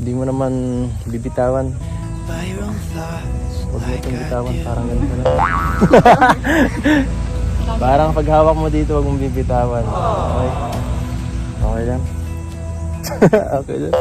Hindi mo naman bibitawan. Huwag mo itong bitawan, parang ganito lang. Parang paghawak mo dito, huwag mong bibitawan. Okay? Okay lang? Okay lang?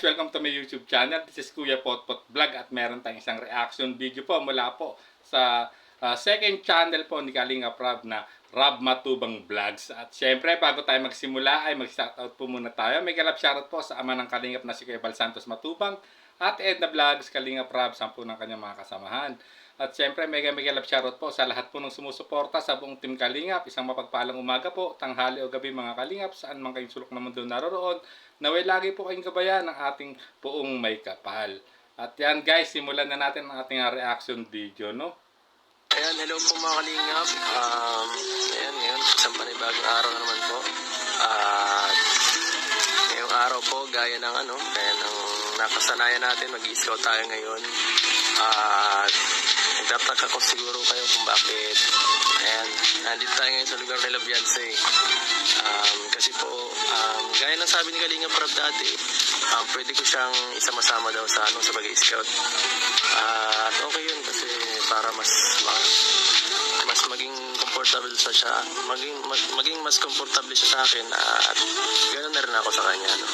Welcome to my YouTube channel. This is Kuya Potpot Vlog at meron tayong isang reaction video po mula po sa second channel po ni Kalingap Rob na Rob Matubang Vlogs. At syempre bago tayo magsimula ay mag-shoutout po muna tayo. May galap shoutout po sa ama ng Kalingap na si Kuya Bal Santos Matubang at Edna Vlogs, Kalingap Rob, 10 ng kanyang mga kasamahan. At syempre may galap shoutout po sa lahat po ng sumusuporta sa buong Team Kalingap. Isang mapagpalang umaga po, tanghali o gabi mga Kalingap, saan man kayong sulok na mundo naroroon. Naway lagi po kayong gabayan ng ating buong may kapal. At yan guys, simulan na natin ang ating reaction video, no? Ayan, hello po mga Kalingap. Ayan, ngayon, isang panibagong araw na naman po. At ngayong araw po, gaya ng nakasanayan natin, mag-i-scout tayo ngayon. At nagtataka ko siguro kayo kung bakit. Ayan, nandito tayo ngayon sa lugar nila Beyonce. Kasi po, gaya ng sabi ni Kalingap Rob dati, pwede ko siyang isama-sama daw sa pag-i-scout. At okay yun kasi para mas maging comfortable siya, maging mas comfortable siya sa akin at ganoon na rin ako sa kanya. No?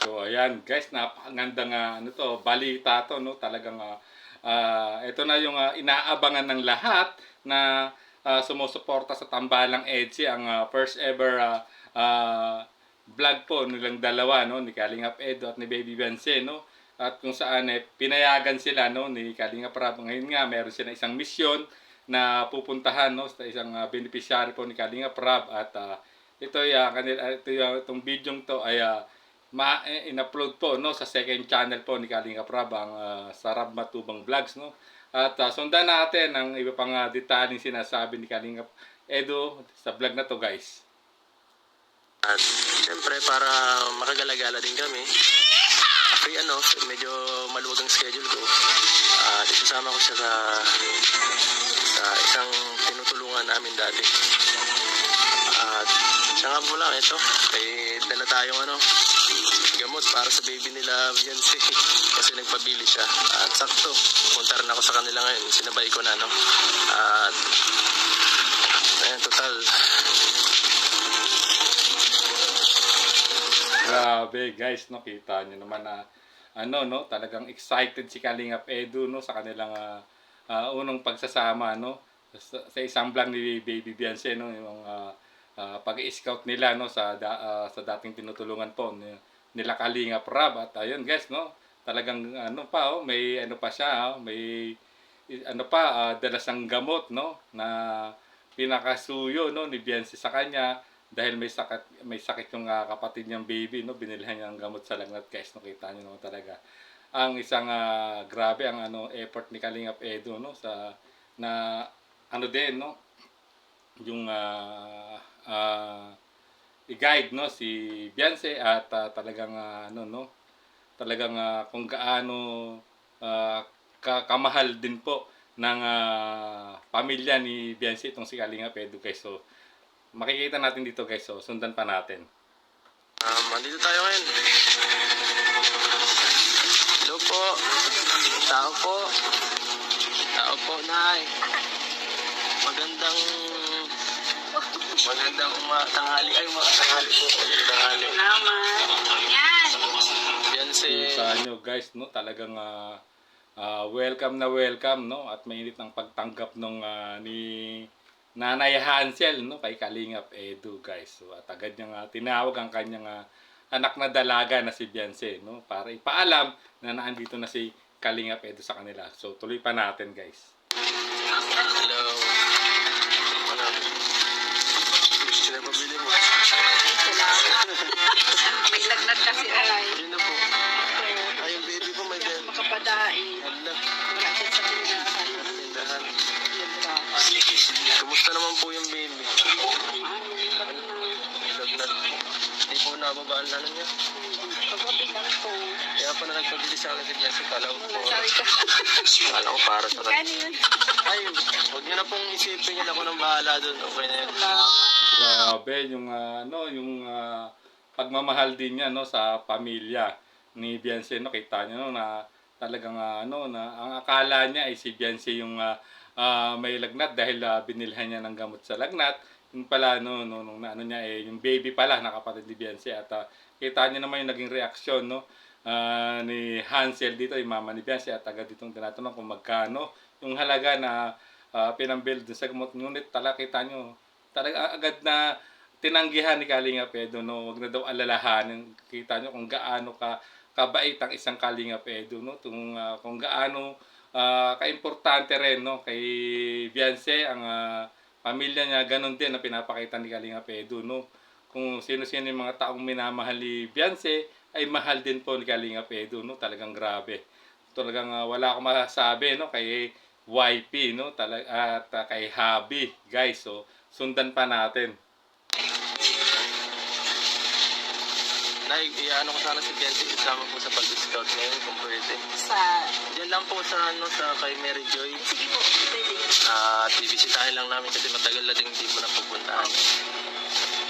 So ayan guys, napakagandang balita to, no? Talagang ito na yung inaabangan ng lahat na sumusuporta sa Tambalang EDSI, ang first ever vlog po nilang dalawa, no, ni Kalingap Edo at ni Baby Beyonce, no, at kung saan pinayagan sila, no, ni Kalingap Rob. Ngayon nga meron sila isang misyon na pupuntahan, no, sa isang beneficiary po ni Kalingap Rob. At itong video to ay in-upload po, no, sa second channel po ni Kalingap Rob, ang sa Rob Matubang Vlogs, no. At sundan natin ang iba pang detalyeng sinasabi ni Kalingap Edo sa vlog na to, guys. At syempre para makagalagala din kami. Medyo maluwag ang schedule ko. At isasama ko siya sa isang tinutulungan namin dati. At siya nga po lang ito. Dala tayong gamot para sa baby nila Beyonce. Kasi nagpabili siya. At sakto, punta rin ako sa kanila ngayon. Sinabay ko na, no? At ayan, total. Grabe guys, no, kita nyo naman na talagang excited si Kalingap Edo, no, sa kanilang unang pagsasama, no, sa isang vlog ni Baby Beyonce, no, yung pag-i-scout nila, no, sa dating tinutulungan po nila Kalingap Rob. At ayun guys, no, talagang may pa siya, may dala siyang gamot, no, na pinakasuyo, no, ni Beyonce sa kanya. Dahil may sakit yung kapatid niyang baby, no, binilhan niya ng gamot sa lagnat, guys, no, kita niyo naman talaga ang isang grabe ang effort ni Kalingap Edo, no, sa na din, no, yung i-guide, no, si Beyonce. At talagang talagang kung gaano kamahal din po ng pamilya ni Beyonce itong si Kalingap Edo, guys. So makikita natin dito, guys. So sundan pa natin. Andito tayo ngayon. Hello po. Tao po. Tao po, Nay. Magandang tanghali. Ay, tanghali po. Tanghali. Salamat. Yan. Beyonce. Kita nyo, guys, no, talagang welcome na welcome, no, at mainit ng pagtanggap nung ni Nanay Hansel, no, kay Kalingap Edo, guys. So at agad niyang tinawag ang kanyang anak na dalaga na si Beyonce, no, para ipaalam na naandito na si Kalingap Edo sa kanila. So tuloy pa natin, guys. Hello. Gusto na pabili mo? nababa ang ano niya. Pagkabi lang po. Kaya pa na nagpabili sa akin si Biancy. Kala ko po. Sabi ko. Kala ko para sa kanya. Kano yun? Ay, huwag niyo na pong isipin yun. Ako nang bahala doon. Okay na yun. Grabe, yung pagmamahal din niya no sa pamilya ni Beyonce, no, kita niyo no, na talagang na ang akala niya ay si Beyonce yung may lagnat dahil binilhan niya ng gamot sa lagnat. Yung pala nung ano niya yung baby pala na kapatid ni Beyonce, at kita niyo naman yung naging reaksyon no ni Hansel dito, yung mama ni Beyonce, at agad ditong tinatanong kung magkano yung halaga na pinambil dun sa gamot. Ngunit talaga kita niyo talaga agad na tinanggihan ni Kalingap Edo, no, wag na daw alalahanin. Kita niyo kung gaano kabait ang isang Kalingap Edo, no, kung gaano kaimportante rin no kay Beyonce ang pamilya niya. Ganon din na pinapakita ni Kalingap Edo, no, kung sino-sino yung mga taong minamahal ni Beyonce ay mahal din po ni Kalingap Edo, no. Talagang grabe, talagang wala akong masasabi no kay YP, no, at kay Habi, guys. So sundan pa natin. Nay, iano ko sana si Biancy. Kasama po sa pag-scout ngayon kung pwede. Sa... Diyan lang po sa kay Mary Joy. Sige po, pwede. Bibisitahin lang namin kasi matagal na din hindi mo napupuntahan.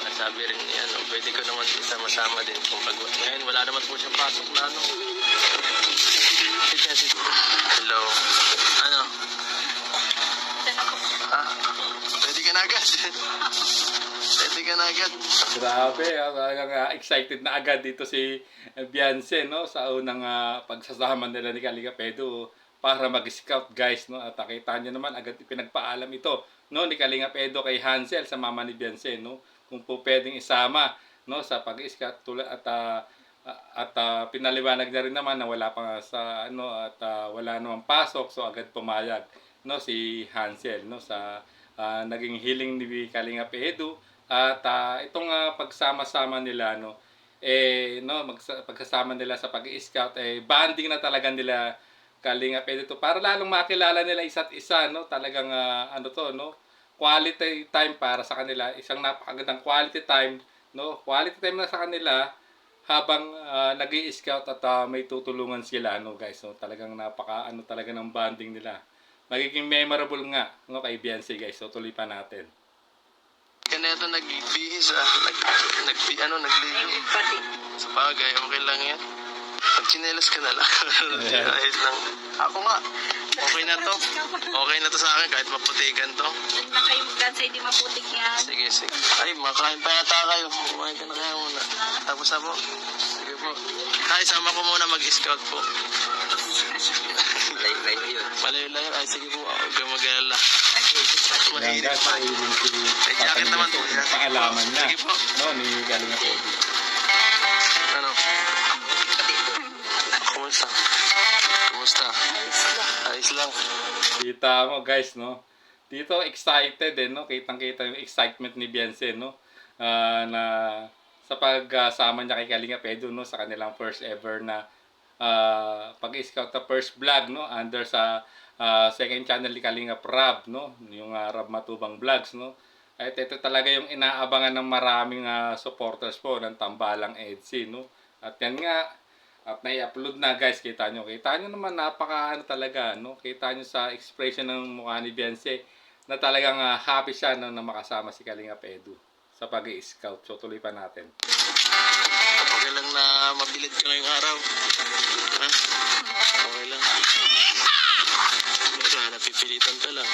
At sabi rin yan, pwede ko naman sama-sama din kung pag ngayon wala naman po siyang pasok na ano. Si Biancy. Hello. Ano? Pwede ka na agad. Pwede ka na agad. Grabe, talagang excited na agad dito si Beyonce, no, sa unang pagsasama nila ni Kalingap Edo para mag-scout, guys, no. At kita niyo naman agad pinagpaalam ito no ni Kalingap Edo kay Hansel, sa mama ni Beyonce, no, kung po pwedeng isama no sa pag-scout, at pinaliwanag na rin naman na wala pa sa at wala namang pasok, so agad pumayag no si Hansel no sa naging hiling ni Kalingap Edo. At itong pagsama-sama nila no pagkasama nila sa pag-i-scout bonding na talaga nila Kalingap Edo to, para lalong makilala nila isa't isa no. Talagang quality time para sa kanila, isang napakagandang quality time no, quality time na sa kanila habang nag-i-scout at may tutulungan sila no, guys. So talagang napaka talaga ng bonding nila, magiging memorable nga no kay Beyonce, guys. So tuloy pa natin. Kaya ito nagbihis nagligo. Pati. Sa bagay, okay lang yan. Pag-chinelas ka na lang. Ayos lang. Ako nga. Okay na to. Okay na to sa akin kahit maputikan to. Huwag na kayo magdansa, hindi maputik yan. Sige. Ay, makain pa yata kayo. Kumain ka na kaya muna. Tapos na po. Sige po. Ay, sama ko muna mag-scout po. Layo-layo yun. Malayo-layo. Ay, sige po. Huwag kang mag-alala. Yan, guys, May jacket naman po. paalaman niya Sige po. no ni Kalingap Edo. Ano? Kumusta? Ayos lang. Kita mo, guys, no, dito excited no, kitang-kita yung excitement ni Beyonce no na sa pagsama niya kay Kalingap Edo no sa kanilang first ever na pag-scout, na first vlog no under sa second channel ni Kalingap Rab no, yung Rab Matubang Vlogs no. At ito talaga yung inaabangan ng maraming supporters po ng Tambalang EDC no. At yan nga, at nai-upload na, guys. Kita nyo naman napaka talaga no, kita nyo sa expression ng mukha ni Beyonce na talagang happy siya no, na makasama si Kalingap Edo sa pag-i-scout. So tuloy pa natin. Okay lang na mapilit ka ngayong araw. Ha? Okay lang. Baka napipilitan ka lang.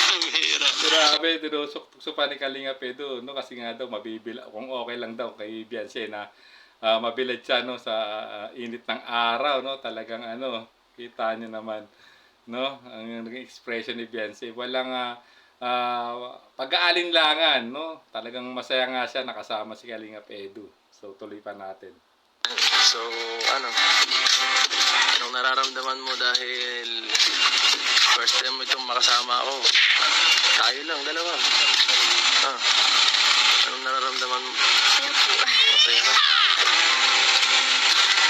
Mahira. Grabe, tinusok pa ni Kalingap Edo no, kasi nga daw mabibila, kung okay lang daw kay Beyonce na mabilad siya no sa init ng araw no. Talagang kita niyo naman no ang naging expression ni Beyonce, walang pag-aalinlangan no. Talagang masaya nga siya nakasama si Kalingap Edo. So tuloy pa natin. So, anong nararamdaman mo dahil first time mo itong makasama ako? Tayo lang, dalawa. Anong nararamdaman mo? Masaya ka?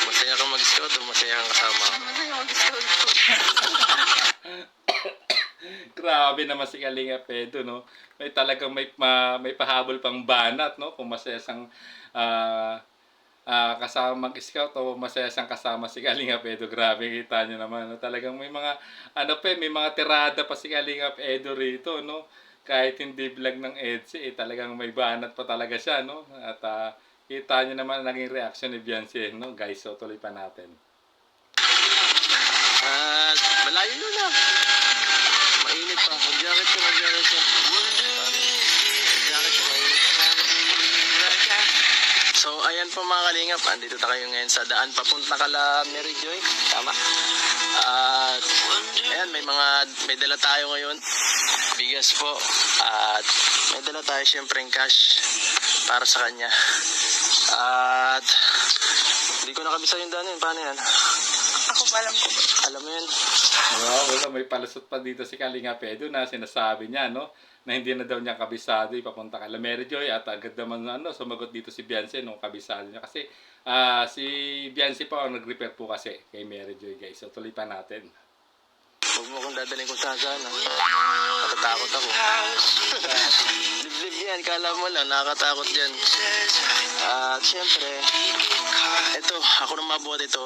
Masaya ka mag-scout o masaya kang kasama ako? Masaya mag-scout po. Grabe naman si Kalingap Edu, no? May talagang may pahabol pang banat, no? Kung masaya siyang kasama mag-scout o masaya siyang kasama si Kalingap Edu. Grabe, kita nyo naman, no? Talagang may mga, may mga tirada pa si Kalingap Edu rito, no? Kahit hindi vlog ng EDSI, talagang may banat pa talaga siya, no? At kita nyo naman naging reaction ni Beyonce, no? Guys, so tuloy pa natin. At malayo yun na. Mainit pa. Mag-jacket ka, mag-jacket ka. Mag-jacket ka, mainit. So, ayan po mga kalingap. Andito tayo ngayon sa daan papunta kala Mary Joy. Tama? At, ayan, may dala tayo ngayon. Bigas po. At, may dala tayo syempre yung cash para sa kanya. At, hindi ko nakabisa yung daan yun. Paano yan? Ako pa alam ko. Alam mo yun? Wow, wala, may palusot pa dito si Kalingap Edu na sinasabi niya, no? Na hindi na daw niya kabisado ipapunta kay Mary Joy at agad naman sumagot dito si Beyonce nung kabisado niya kasi si Beyonce pa ang nag-repair po kasi kay Mary Joy, guys. So tuloy pa natin. Huwag mo akong dadaling kung saan. Nakatakot ako. Liblib yan, kala mo lang, nakakatakot yan. At syempre, ito, ako nang mabuhat ito.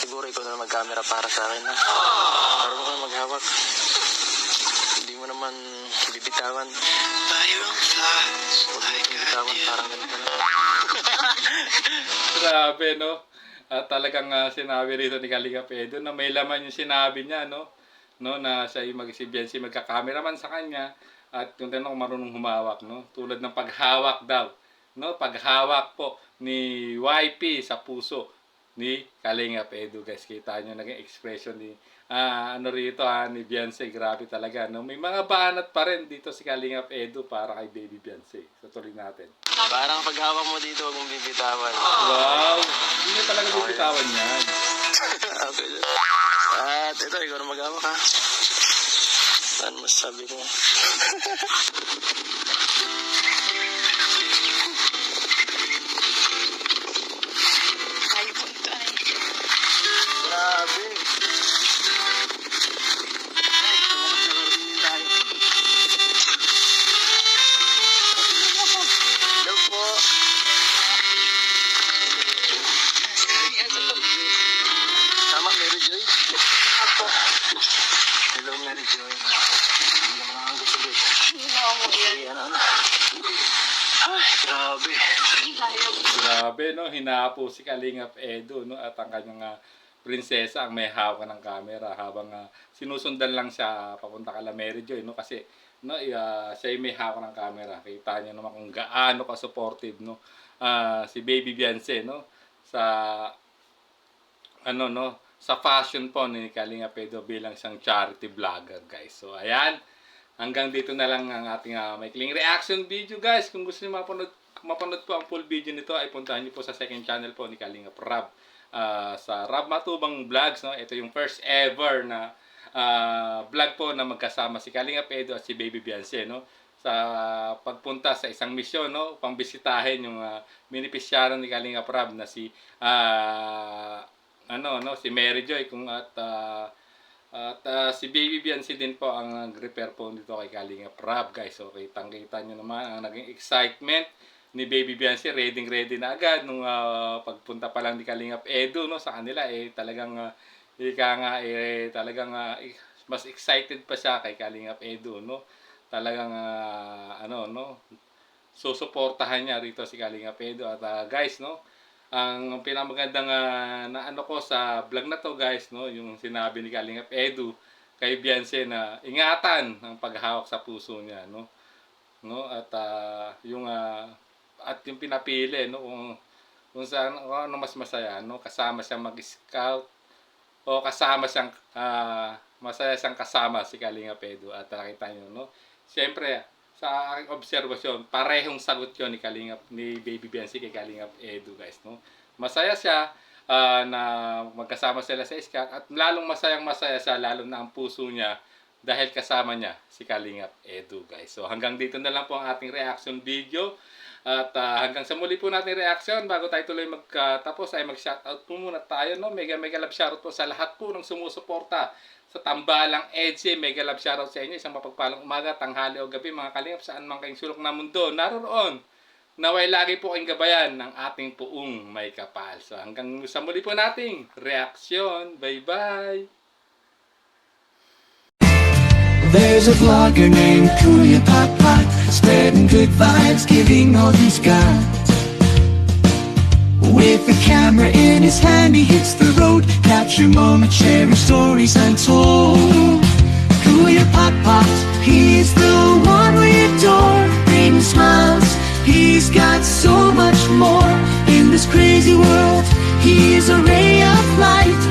Siguro ikaw na mag-camera para sa akin. Marunong ka maghawak. Hindi mo naman bibitawan. Huwag mo bibitawan, parang ganito na. Grabe, no? At talagang sinabi rito ni Kalingap Edu na may laman yung sinabi niya, no? Na siya yung si Beyonce magka-cameraman sa kanya at yung tanong kung marunong humawak, no? Tulad ng paghawak daw, no? Paghawak po ni YP sa puso ni Kalingap Edu, guys. Kita nyo naging expression ni rito ni Beyonce. Grabe talaga, no? May mga banat pa rin dito si Kalingap Edu para kay baby Beyonce. So tuloy natin. Parang paghawak mo dito, huwag mong bibitawan. Wow! Hindi na talaga bibitawan yan. Okay. At ito, ikaw na maghawak ha. Ano masasabi ko? Ayaw po ito ay. Grabe. Hello po. Tama, Mary Joy? Ako. Hello, Mary Joy. Hindi naman ang gusto dito. Hindi na ako yan. Ay, ano? Ay, grabe. Ayaw. Grabe, no? Hinapo si Kalingap Edu, no? At ang kanyang prinsesa ang may hawak ng camera habang sinusundan lang siya papunta kala Mary Joy, no? Kasi siya yung may hawak ng camera. Kita niyo naman kung gaano ka supportive, no? Si baby Beyonce, no? Sa fashion po ni Kalingap Edu bilang isang charity vlogger, guys. So ayan, hanggang dito na lang ang ating maikling reaction video, guys. Kung gusto niyo mapanood po ang full video nito ay puntahan niyo po sa second channel po ni Kalingap Rab, sa Rab Matubang Vlogs, no? Ito yung first ever na vlog po na magkasama si Kalingap Edu at si baby Beyonce, no? Sa pagpunta sa isang misyon, no? Upang bisitahin yung beneficiary ni Kalingap Rab na si si Mary Joy at si baby Beyonce din po ang nag-repair po dito kay Kalingap Rab, guys. So kitang-kita nyo naman ang naging excitement ni baby Beyonce. Ready na agad nung pagpunta pa lang ni Kalingap Edu, no, sa kanila talagang mas excited pa siya kay Kalingap Edu, no. Talagang susuportahan niya rito si Kalingap Edu at guys, no, ang pinamagandang ko sa vlog na to, guys, no, yung sinabi ni Kalingap Edu kay Beyonce na ingatan ang paghawak sa puso niya, no at yung pinapili, no, kung saan ano mas masaya, no, kasama siyang mag-scout o kasama siyang masaya siyang kasama si Kalingap Edu. At nakita niyo, no, siyempre sa aking obserbasyon, parehong sagot yun ni baby Beyonce kay Kalingap Edu, guys, no. Masaya siya na magkasama sila sa scout at lalong masaya siya, lalo na ang puso niya dahil kasama niya si Kalingap Edu, guys. So hanggang dito na lang po ang ating reaction video. At hanggang sa muli po natin reaction, bago tayo tuloy magtapos ay mag-shoutout po muna tayo, no. Mega love shoutout po sa lahat po ng sumusuporta sa Tambalang EDSA. Mega love shoutout sa inyo. Isang mapagpalang umaga, tanghali o gabi mga kalingap saan man kayong sulok na mundo. Naroon. Naway lagi po kayong gabayan ng ating puong may kapal. So hanggang sa muli po nating reaksyon. Bye-bye! There's a vlogger named Kuya Pot, spreading good vibes, giving all he's got. With the camera in his hand, he hits the road, capture moments, sharing stories untold. Kuya Pot, he is the one we adore. Bring smiles, he's got so much more. In this crazy world, he is a ray of light.